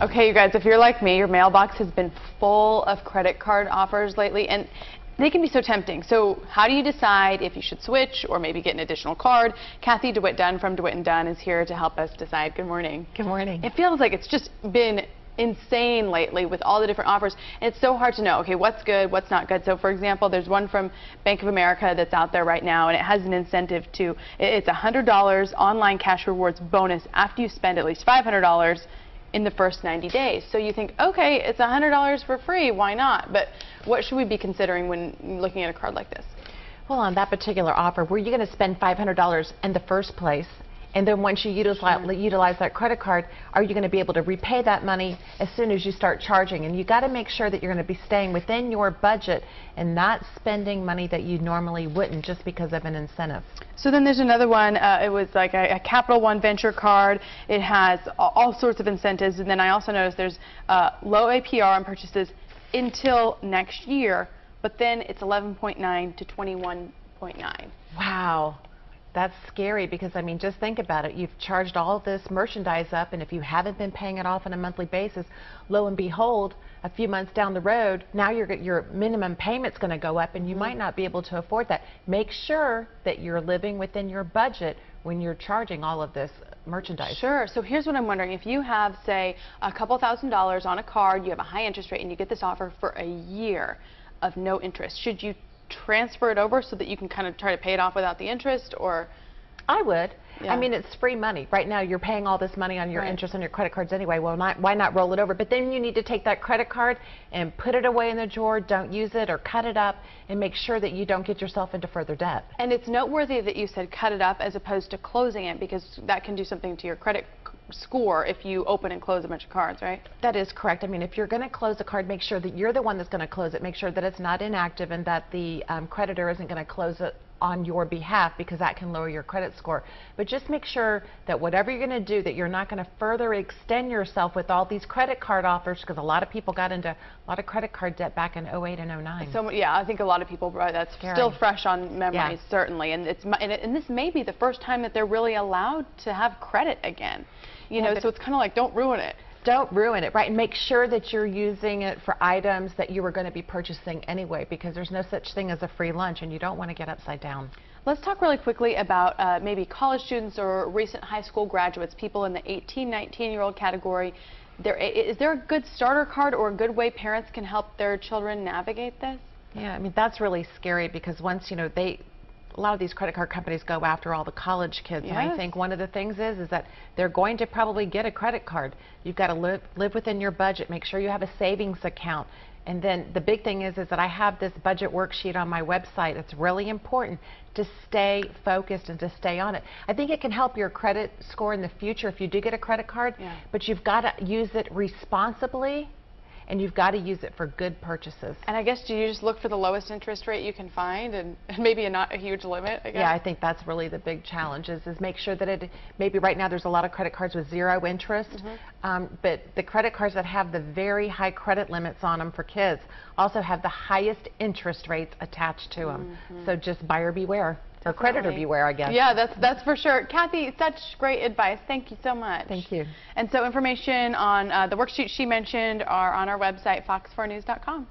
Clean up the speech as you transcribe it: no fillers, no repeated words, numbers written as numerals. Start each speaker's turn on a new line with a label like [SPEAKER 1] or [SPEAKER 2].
[SPEAKER 1] Okay, you guys, if you're like me, your mailbox has been full of credit card offers lately, and they can be so tempting. So how do you decide if you should switch or maybe get an additional card? Kathy DeWitt Dunn from DeWitt & Dunn is here to help us decide. Good morning.
[SPEAKER 2] Good morning.
[SPEAKER 1] It feels like it's just been insane lately with all the different offers, and it's so hard to know, okay, what's good, what's not good. So for example, there's one from Bank of America that's out there right now, and it has an incentive to, it's $100 online cash rewards bonus after you spend at least $500 in the first 90 days. So you think, okay, it's $100 for free, why not? But what should we be considering when looking at a card like this?
[SPEAKER 2] Well, on that particular offer, were you going to spend $500 in the first place? And then once you utilize that credit card, are you going to be able to repay that money as soon as you start charging? And you got to make sure that you're going to be staying within your budget and not spending money that you normally wouldn't just because of an incentive.
[SPEAKER 1] So then there's another one. It was like a Capital One Venture card. It has all sorts of incentives. And then I also noticed there's low APR on purchases until next year, but then it's 11.9 to 21.9.
[SPEAKER 2] Wow. That's scary because, I mean, just think about it. You've charged all this merchandise up, and if you haven't been paying it off on a monthly basis, lo and behold, a few months down the road, now your minimum payment's going to go up, and you might not be able to afford that. Make sure that you're living within your budget when you're charging all of this merchandise.
[SPEAKER 1] Sure. So here's what I'm wondering. If you have, say, a couple $1,000s on a card, you have a high interest rate, and you get this offer for a year of no interest, should you transfer it over so that you can kind of try to pay it off without the interest? Or
[SPEAKER 2] I would.
[SPEAKER 1] Yeah.
[SPEAKER 2] I mean, it's free money. Right now you're paying all this money on your interest on your credit cards anyway. Well, why not roll it over? But then you need to take that credit card and put it away in the drawer, don't use it or cut it up, and make sure that you don't get yourself into further debt.
[SPEAKER 1] And it's noteworthy that you said cut it up as opposed to closing it, because that can do something to your credit score if you open and close a bunch of cards, right?
[SPEAKER 2] That is correct. I mean, if you're going to close a card, make sure that you're the one that's going to close it. Make sure that it's not inactive and that the creditor isn't going to close it on your behalf, because that can lower your credit score. But just make sure that whatever you're going to do, that you're not going to further extend yourself with all these credit card offers, because a lot of people got into a lot of credit card debt back in 08 and 09.
[SPEAKER 1] So yeah, I think a lot of people, that's
[SPEAKER 2] Scary.
[SPEAKER 1] Still fresh on memories, certainly. And and this may be the first time that they're really allowed to have credit again. You know, so it's kind of like, don't ruin it.
[SPEAKER 2] Don't ruin it, right? And make sure that you're using it for items that you were going to be purchasing anyway, because there's no such thing as a free lunch, and you don't want to get upside down.
[SPEAKER 1] Let's talk really quickly about maybe college students or recent high school graduates, people in the 18, 19-year-old category. Is there a good starter card or a good way parents can help their children navigate this?
[SPEAKER 2] Yeah, I mean, that's really scary, because once, you know, a lot of these credit card companies go after all the college kids.
[SPEAKER 1] Yes.
[SPEAKER 2] And I think one of the things is that they're going to probably get a credit card. You've got to live within your budget. Make sure you have a savings account. And then the big thing is that I have this budget worksheet on my website. It's really important to stay focused and to stay on it. I think it can help your credit score in the future if you do get a credit card, but you've got to use it responsibly, and you've got to use it for good purchases.
[SPEAKER 1] And I guess, do you just look for the lowest interest rate you can find, and maybe not a huge limit, I guess?
[SPEAKER 2] Yeah, I think that's really the big challenge, is make sure that maybe right now there's a lot of credit cards with zero interest, but the credit cards that have the very high credit limits on them for kids also have the highest interest rates attached to them. So just buyer beware. Or creditor beware, I guess.
[SPEAKER 1] Yeah, that's for sure. Kathy, such great advice. Thank you so much.
[SPEAKER 2] Thank you.
[SPEAKER 1] And so information on the worksheet she mentioned are on our website, fox4news.com.